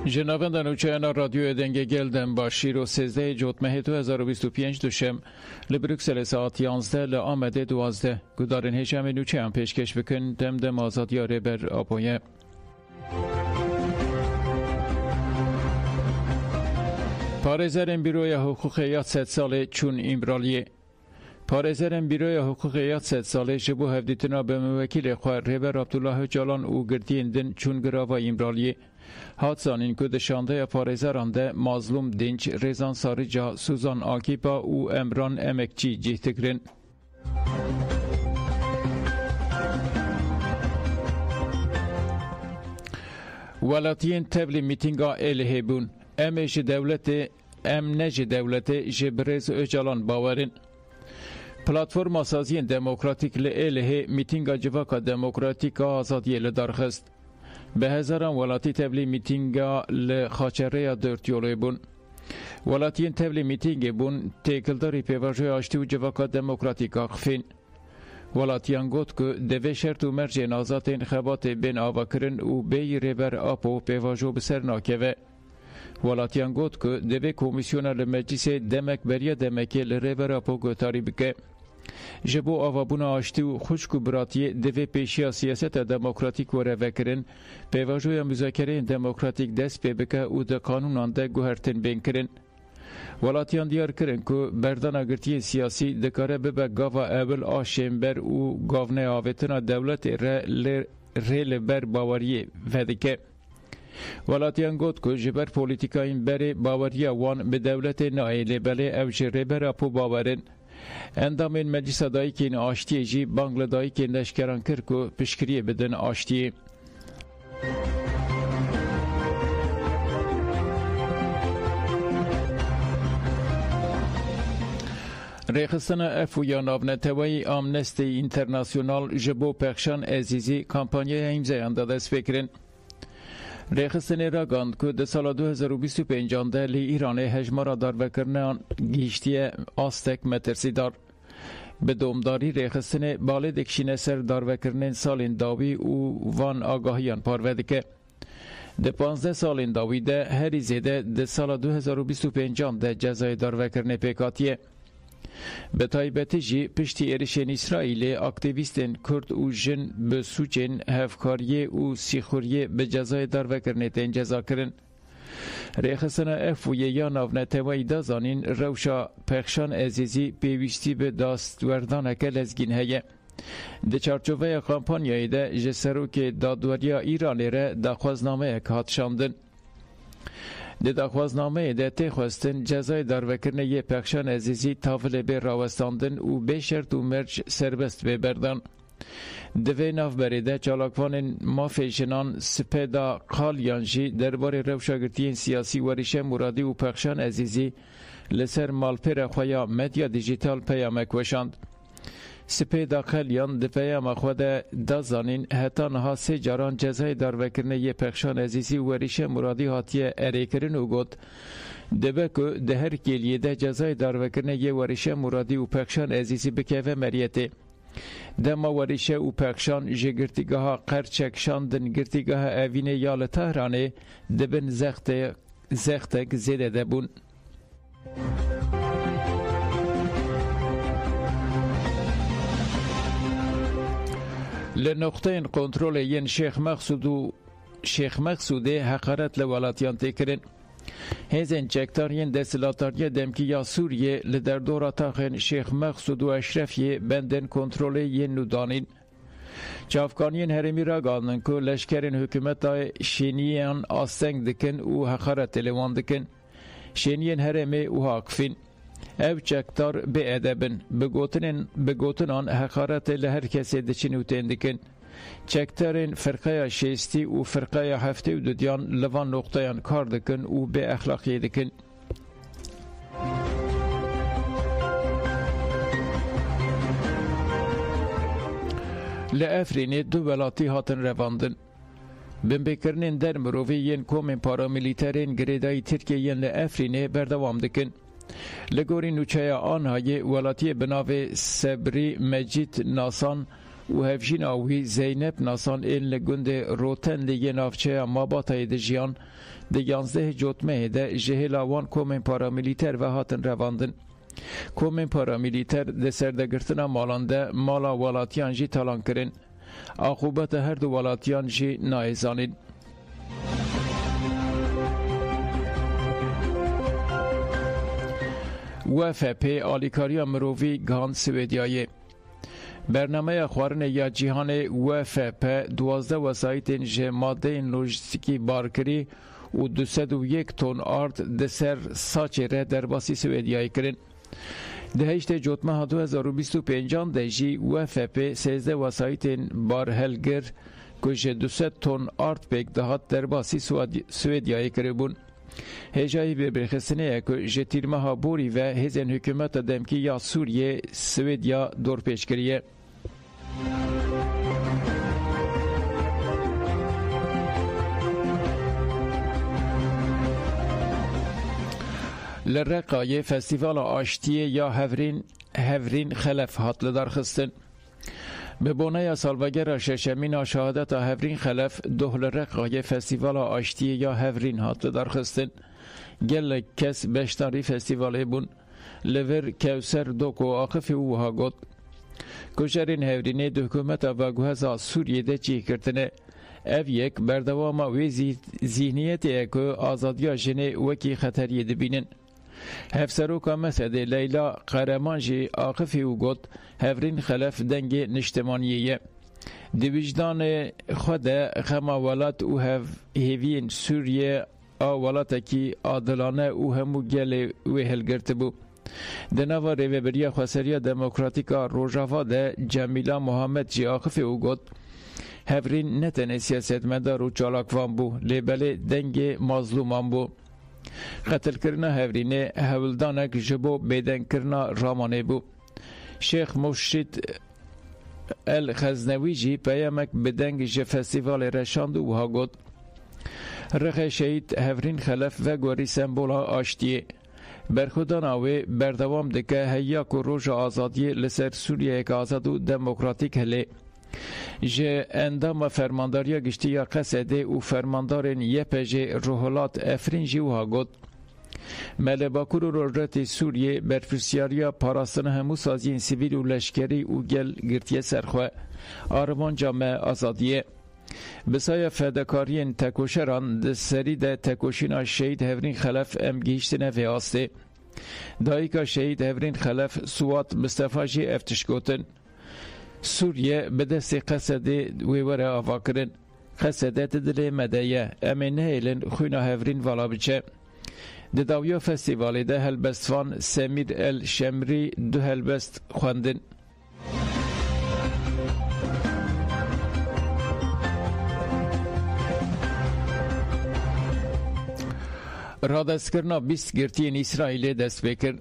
جنابان نوچهانا رادیو دنگ گلدن با شیر و 13 جوتمه 2025 دوشم لبروکسل ساعت 11 لآمده 12 گدارن هشام نوچه هم پیشکش بکن دم آزادیاره بر آبویه. پارێزەرên Büroya Hukukê ya 100 salê çûn îmraliyê. Parêzerên Büroya Hukukê ya 100 salê ji bo hevdîtina Bemwekîlê xwe Rêber Abdullah Öcalan û girtiyên din çûn girava îmraliyê. Hat zanîn ku di şandeya parêzeran de Mazlum Dinç, Rêzan Sarıca, Suzan Akîpa û Emran Emekçî cih dikirin. Welatiyên tevlî mîtînga Êlihê bûn. Em ji devletê, em ne ji devletê ji Birêz Öcalan bawerin. Platforma Saziyên Demokratîk li Êlihê mîtînga civaka demokratîk a azadiyê li darxist. Bi hezaran welatî tevlî mîtînga li Xaçereya Dörtyolê bûn. Welatiyên tevlî mîtîngê bûn têkildarî pêvajoya aştî û civaka demokratîk a xifîn. Welatiyan got ku divê şert û mercên azadên xebatê bên avakirin û bêyî rêber Apo pêvajo bi ser nakeve. Welatiyan got ku divê komîsyona li meclisê demek beriya demekê li rêber Apo guhdarî bike. Ji bo avabûna aştî û xuşk û biratiyê divê pêşiya siyaseta demokratîk were vekirin, pêvajoya müzakereyên demokratîk dest pê bike û di kanûnan de guhertin bên kirin. Welatiyan diyar kirin ku berdana girtiyên siyasî dikare bibe gava ewil a şêmber û gavneya avêtina dewletê re rê li ber baweriyê vedike. Welatiyan got ku ji ber polîtîkayên berê baweriya wan bi dewletê nayê lêbelê ew ji rêber Apo bawerin. Endamên Meclisa Dayîkên Aştiyê jî bang li dayîkên leşkeran kir ku piştgiriyê bidin aştiyê. Rêxistina ev û ya navnetewayî Amnesty International ji bo pexşan ezîzî kampanyaya îmzayan da dest pê kirin. Rêxistinê ragand ku di sala 2025 de li Îranê hejmara darvekirinan gîştiye astek metirsîdar. Bi domdarî rêxistinê balê dikişîne ser darvekirinên salên dawî û van agahiyan parve dike. Di 15 salên dawî de herî zêde di sala 2025 de cezayê darvekirinê pêkatiye. Bi taybetî jî piştî êrişên İsraîlê aktivîstên Kurd û jin bi suçên hevkariyê û sîxuriyê bi cezayê darvekirinê tên cezakirin. Rêxistina Efûyê ya navnetewayî da zanîn rewşa pexşan ezîzî pêwîstî bi dastwerdaneke lezgîn heye. Di çarçoveya kampanyayê de ji serokê dadweriya Îranê re daxwaznameyek hat şandin. Di daxwaznameyê de tê xwestin cezayê darvekirinê yê pexşan ezîzî tavilê bê rawestandin û bê şert û merc serbest bê berdan. Di vê navberê de çalakvanên mafê jinan Spêda Kalyan jî derbarê rewşagirtiyên siyasî Werîşe Muradî û pexşan ezîzî li ser malpêra xwe ya medya dijîtal peyamek weşand. Spêda Kalyan di peyama xwe de da zanîn heta niha sê caran cezayê darvekirinê yê pexşan ezîzî û Werîşe Muradî hatiye erêkirin û got dibe ku di her kêliyê de cezayê darvekirinê yê Werîşe Muradî û pexşan ezîzî bikeve meriyetê. Dema Werîşe û pexşan ji girtîgeha Qerçek şandin girtîgeha Evînê ya li Tehranê dibin zextek zêde de bûn. Li noxteyên kontrolê yên Şêx Mexsûdê heqaret li welatiyan tê kirin. Hêzên çekdariyên desthilatariya Demkî ya Sûriyê li derdora taxên Şêx Mexsûd û Eşrefiyê bendên kontrolê yên nû danîn. Çavkaniyên herêmî ragandin ku leşkerên hikûmeta şêniyan asteng dikin û heqaretê lê wan dikin. Şêniyên herêmê wiha kifîn. Ev çekdar bêedebin, bi gotinan heqaretê li her kesê diçin û tên dikin. Çekdarên firqeya şêstî û firqeya heftê û dudiyan li van noxteyan kar dikin û bê exlaqiyê dikin. Li Efrînê du welatî hatin revandin. Binbêkirinên dermirovî yên komên paramîlîterên girêdayî Tirkiyeyên li Efrînê berdewam dikin. Li gorî nûçeya Anhayê welatiyê bi navê Sebrî Mecîd Nasan و هفجینا وی زینب ناسان این لگند روتن لیگه نافچه ماباتای دجیان ده 11 جوتمه ده جهلاوان کومن پارامیلیتر و هاتن رواندن. کومن پارامیلیتر ده سردگرتنا مالان ده مالا والاتیان جی تالان کرن. عقوبت هر دو والاتیان جی نایزانید. WFP آلیکاریا مروی گان سویدیایی برنامه خوارن یا جهان WFP 12 وسایتین جه ماده لوجستیکی بارکری و 201 تن آرد دسر ساچه ره در باسی سویدیایی کرن. ده 8 جوتمه 2025 ده جی WFP 13 وسایتین بارهلگر که جه 200 تن آرد پیک دهات در باسی سویدیایی کربون. هجایی به برخستنه که جتیرمه ها بوری و هزین حکومت دمکی یا سوریه سویدیا دور پیش کریه. لرقای فستیوال آشتی یا هفرین خلف هات لدار خستن. به بونه سالوگر ششمین شهادت هفرین خلف دوهل رقای فستیوال آشتی یا هفرین هات لدار خستن. گل کس بشتاری فستیواله بون لور کوسر دوکو آقف او ها گود کشرین هفرینه دو حکومت و گوهزا سوریه ده چی کرتنه او یک بردوام وی ذهنیت اکو آزادیا جنه وکی خطریه دبینن. هفسروکا مسده لیلا قرمانجی آقف او گود هفرین خلف دنگ نشتمانیه دویجدان خود خماولات او هفین سوریه آوالاتا کی عادلانه او همو گل و هلگرت بو. دنوا ریوبریا خسریا دموکراتیکا روژاوا ده جمیلا محمد جی آخف او گود هفرین نتن سیاست مدار و چالاکوان بو لیبل دنگ مظلومان بو. قتل کرنا هفرینه هولدانک جبو بیدن کرنا رامانه بو. شیخ مرشد الخزنوی جی پیامک بدنگ جه فستیوال رشاند و ها گود رخ شهید هفرین خلف و گوری سمبولا آشتیه برخودان آوه بردوام دکه هیاک و روژ آزادی لسر سوریه که آزاد و دموکراتیک هله جه اندام فرمانداریا گشتی یا قصده و فرماندارین یه پجه روحلات افرین جیوها گود مل باکور و روژت سوریه برفرسیاریا پاراستن همو سازین سیویل و لشکری و گل گرتیه سرخواه آرمان جامعه آزادیه بسای فداکارین تکوشران ده سری ده تکوشینا شهید هفرین خلف ام گیشتنه و آسته دایکا شهید هفرین خلف سوات مصطفی جی افتشگوتن سوریه به دست قصده ویوره آوا کرن قصده دل مدیه امین هیلن خوینا هفرین والا بچه ده داویا فستیوالی ده هلبستوان سمیر الشمری دو هلبست خواندن رادستکرنا 20 گرتین اسرائیل دست بکر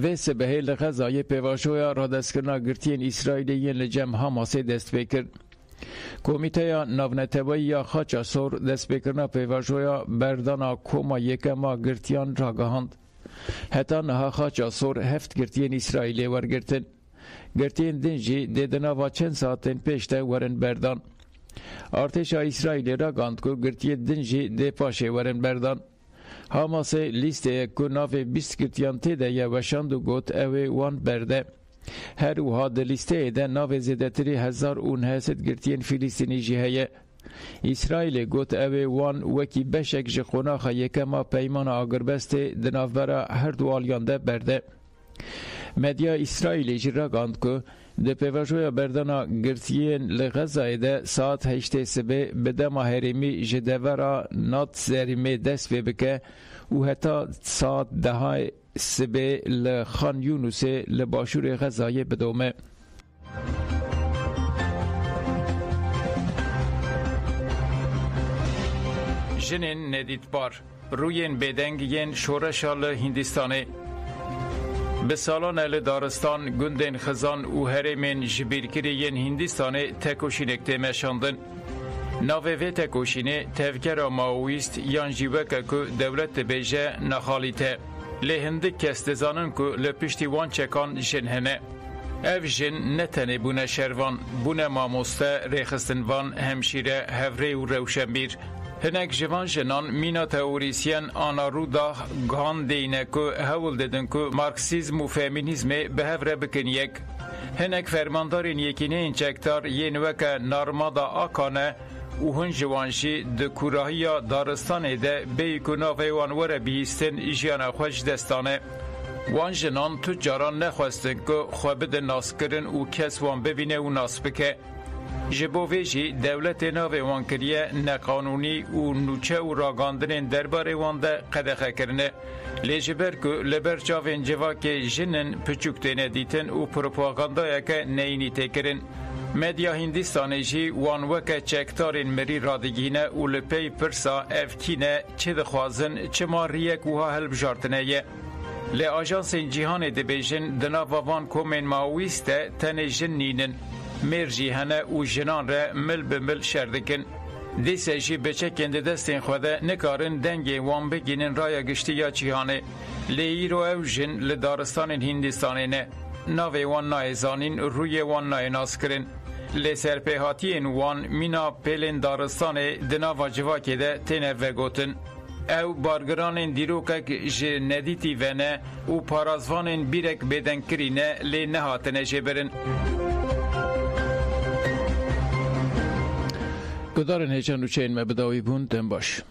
و سبهه لغزای پیواشویا رادستکرنا گرتین اسرائیلی لجم حماسه دست بکر کمیته ناونتوایی یا خاچا سور دست بکرنا پیواشویا بردانا کوما یکما گرتیان راگهاند حتی نها خاچا سور هفت گرتین اسرائیلی ورگرتن گرتین دنجی دیدنا و چند ساعتین پیشته ورن بردان ارتش اسرائیلی راگاند که گرتی دنجی دی پاشه ورن بردان حماس لیست که ناو 20 گرتیان تیده یا وشاند و گوت اوه وان برده هر وها ده لیسته ده ناو زیدتری 1900 گرتین فلسطینی جهه اسرائیل گوت اوه وان وکی بشک جخوناخ یکما پیمان آگربست ده ناوبرا هر دو آلیان ده برده مدیا اسرائیلی جراگاند که ده پیوشویا بردانا گرتیین لغزای ده ساعت 8 سبه بده ماهریمی جدورا نات زریمی دست بکه و حتی ساعت 10 سبه لخان یونوس لباشور غزای بدومه جنین ندید بار روین بدنگین شورشال هندستانه به سالان ال دارستان گندن خزان و هرمین جبیرکریین هندستان تکوشینک تمشاندن ناوه و تکوشینه تفکر ماویست یان جیوکه که دولت بیجه نخالیته لهند کستزانن که لپشتی وان چکان جنهنه ev jin netene bune şervan, bune mamoste, rêxistinvan, hemşire, hevrê û rewşenbîr. Hinek jivan jinan mîna teorîsyen ana Rûda gihan deyne ku hewl didin ku Marksîzm û femînîzmê bi hev re bikin yek. Hinek fermandarên yekîneyên çekdar yên weke Narmada Akane û hin ji wan jî di kurahiya daristanê de bêyî ku navê wan were bihîstin jiyana xwe ji destane. Wan jinan tu caran nexwestin ku xwe bidin naskirin û kes wan bibîne û nas bike. Ji bo vê jî dewletê navê wan kiriye neqanûnî û nûçe û ragandinên derbarê wan de qedexekirine. Lê ji ber ku li ber çavên civakê jinin piçûk têne dîtin û propagandayeke neyînî têkirin. Medya Hindistanê jî wan weke çekdarên mirî radigîne û li pey pirsa ev kîne çi dixwazin çima riyek wiha hilbijartine ye. Lê ajansên cîhanê dibêjin di nava van komên Maoîst de tenê jin nînin. Mêr jî hene û jinan re mil bi mil şer dikin. Dîse jî beçekên di destên xwe de nikarin dengê wan bigînin raya giştî ya cîhanê. Lê îro ew jin li daristanên Hindistanê ne. Navê wan nayê zanîn, rûyê wan nayê naskirin. Lê serpêhatiyên wan mîna pêlên daristanê di nava civakê de têne vegotin. Ew bargiranên dîrokek ji nedîtî ve ne û parazvanên bîrek bêdenkirî ne lê nehatine jêbirin. Gudarên hêçan û çeyên me bi dawî bûn, dem baş.